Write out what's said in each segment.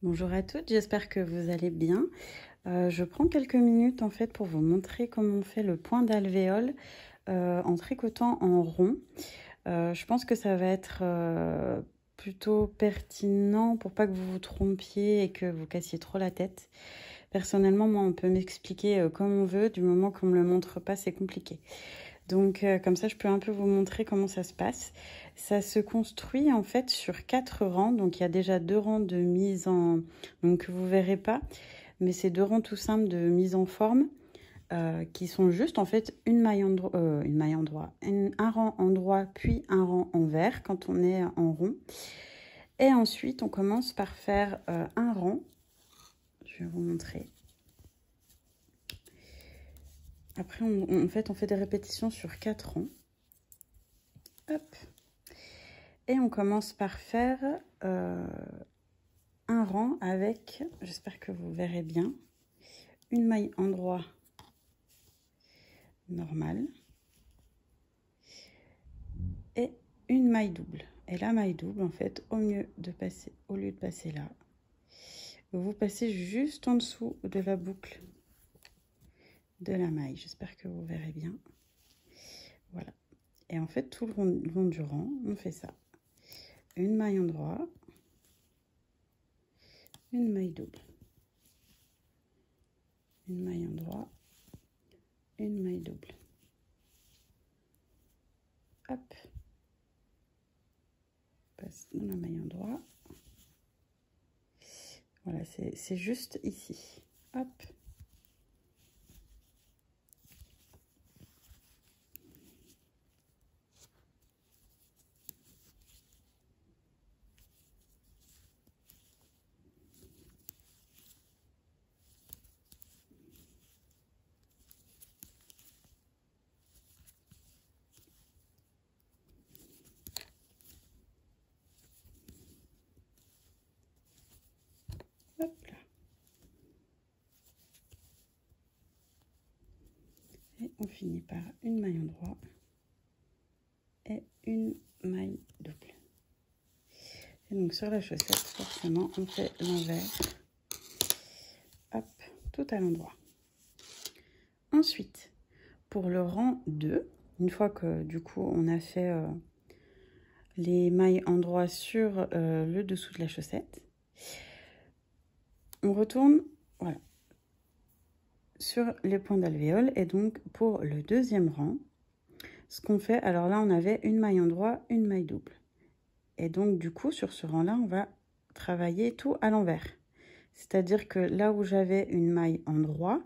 Bonjour à toutes, j'espère que vous allez bien. Je prends quelques minutes en fait pour vous montrer comment on fait le point d'alvéole en tricotant en rond. Je pense que ça va être plutôt pertinent pour pas que vous vous trompiez et que vous cassiez trop la tête. Personnellement, moi, on peut m'expliquer comme on veut, du moment qu'on me le montre pas, c'est compliqué. Donc comme ça, je peux un peu vous montrer comment ça se passe. Ça se construit en fait sur 4 rangs. Donc il y a déjà 2 rangs de mise en... Donc vous verrez pas, mais c'est 2 rangs tout simples de mise en forme qui sont juste en fait une maille endroit, un rang endroit puis un rang envers quand on est en rond. Et ensuite, on commence par faire un rang. Je vais vous montrer. Après, en fait, on fait des répétitions sur 4 rangs. Hop. Et on commence par faire un rang avec, j'espère que vous verrez bien, une maille endroit normale et une maille double. Et la maille double, en fait, au lieu de passer là, vous passez juste en dessous de la boucle de la maille. J'espère que vous verrez bien. Voilà. Et en fait, tout le long du rang, on fait ça. Une maille endroit, une maille double, une maille endroit, une maille double. Hop. Passe dans la maille endroit. Voilà, c'est juste ici. Hop. Hop là. Et on finit par une maille endroit et une maille double. Et donc sur la chaussette, forcément, on fait l'envers. Hop, tout à l'endroit. Ensuite, pour le rang 2, une fois que du coup on a fait les mailles endroit sur le dessous de la chaussette, on retourne, voilà, sur les points d'alvéole. Et donc pour le deuxième rang, ce qu'on fait, alors là on avait une maille endroit, une maille double. Et donc du coup sur ce rang là on va travailler tout à l'envers, c'est à dire que là où j'avais une maille endroit,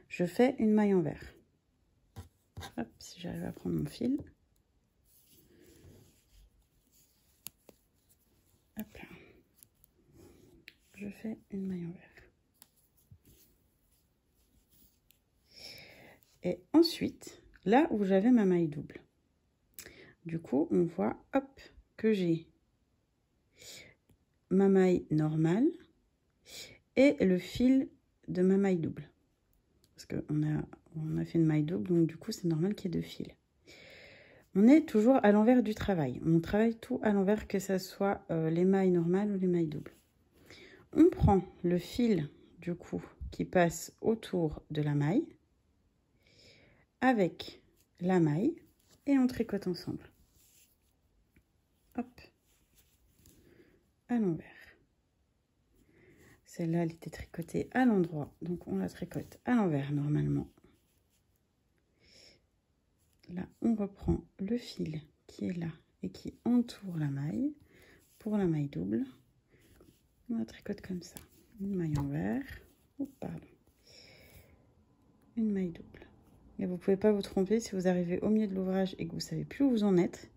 je fais une maille envers. Hop, si j'arrive à prendre mon fil. Hop là. Je fais une maille envers. Et ensuite, là où j'avais ma maille double, du coup, on voit, hop, que j'ai ma maille normale et le fil de ma maille double. Parce qu'on a fait une maille double, donc du coup, c'est normal qu'il y ait 2 fils. On est toujours à l'envers du travail. On travaille tout à l'envers, que ce soit les mailles normales ou les mailles doubles. On prend le fil, du coup, qui passe autour de la maille, avec la maille, et on tricote ensemble. Hop, à l'envers. Celle-là, elle était tricotée à l'endroit, donc on la tricote à l'envers normalement. Là, on reprend le fil qui est là et qui entoure la maille. Pour la maille double, on la tricote comme ça. Une maille envers, oh, pardon, une maille double. Et vous ne pouvez pas vous tromper si vous arrivez au milieu de l'ouvrage et que vous ne savez plus où vous en êtes.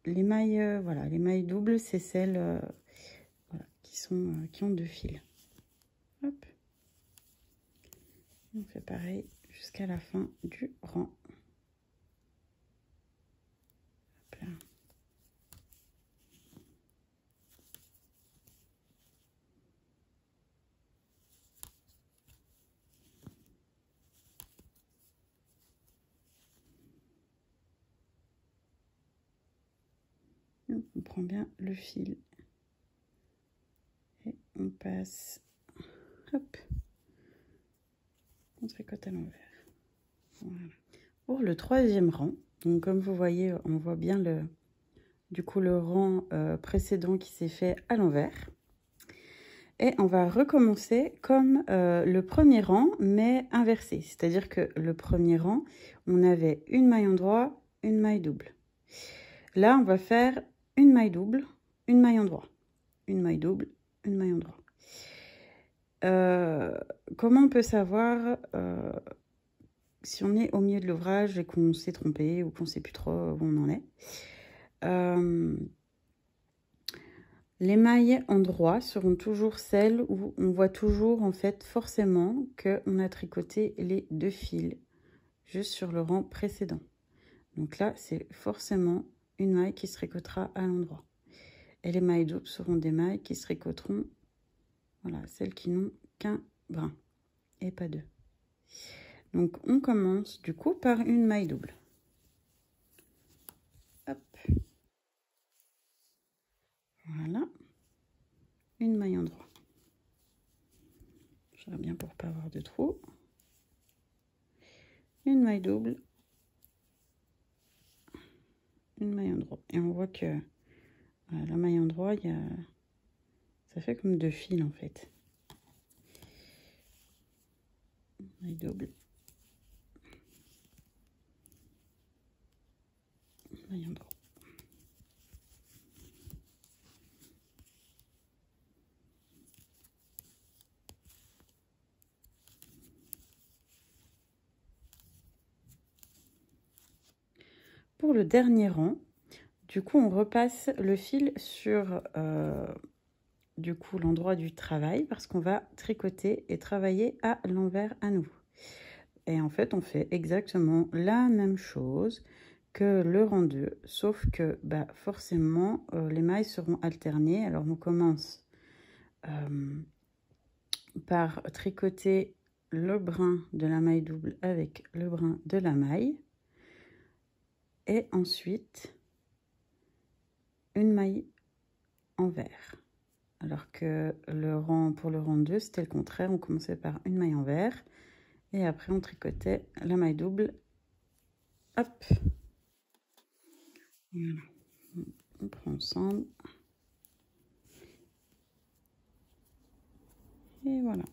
Les mailles, voilà, les mailles doubles, c'est celles voilà, qui ont 2 fils. Hop. On fait pareil jusqu'à la fin du rang. Hop là. On prend bien le fil on passe, hop, on tricote à l'envers. Voilà. Pour le troisième rang, donc comme vous voyez, on voit bien du coup le rang précédent qui s'est fait à l'envers. Et on va recommencer comme le premier rang, mais inversé. C'est-à-dire que le premier rang, on avait une maille endroit, une maille double. Là, on va faire une maille double, une maille endroit. Une maille double, une maille endroit. Comment on peut savoir si on est au milieu de l'ouvrage et qu'on s'est trompé ou qu'on ne sait plus trop où on en est? Les mailles endroits seront toujours celles où on voit toujours en fait forcément qu'on a tricoté les deux fils juste sur le rang précédent. Donc là, c'est forcément une maille qui se tricotera à l'endroit. Et les mailles doubles seront des mailles qui se tricoteront, voilà, celles qui n'ont qu'un brin et pas deux. Donc on commence du coup par une maille double. Hop. Voilà. Une maille endroit. Je ferai bien pour pas avoir de trous. Une maille double. Une maille endroit. Et on voit que voilà, la maille endroit, ça fait comme deux fils en fait. Une maille double. Une maille endroit. Pour le dernier rang, du coup, on repasse le fil sur du coup l'endroit du travail parce qu'on va tricoter et travailler à l'envers à nouveau. Et en fait, on fait exactement la même chose que le rang 2, sauf que bah, forcément, les mailles seront alternées. Alors, on commence par tricoter le brin de la maille double avec le brin de la maille. Et ensuite, une maille envers. Alors que pour le rang 2, c'était le contraire. On commençait par une maille envers. Et après, on tricotait la maille double. Hop. Voilà. On prend ensemble. Et voilà.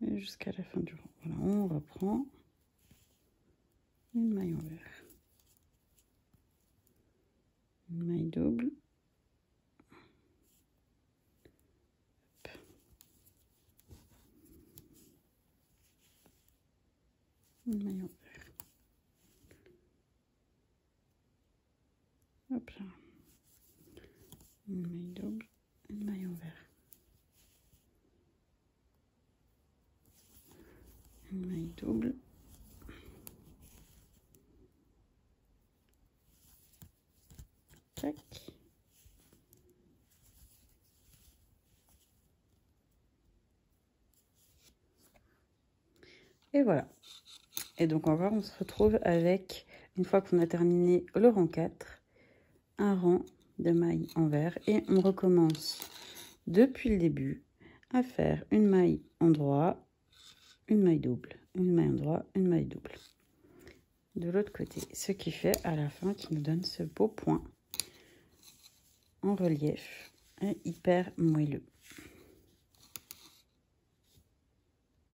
Et jusqu'à la fin du rang. Voilà, on reprend. Une maille envers. Une maille double. Hop. Une maille envers. Hop là. Une maille double. Une maille envers. Une maille double. Tac. Et voilà. Et donc on se retrouve avec, une fois qu'on a terminé le rang 4, un rang de mailles envers. Et on recommence depuis le début à faire une maille endroit, une maille double, une maille endroit, une maille double. De l'autre côté, ce qui fait à la fin qui nous donne ce beau point en relief et hyper moelleux.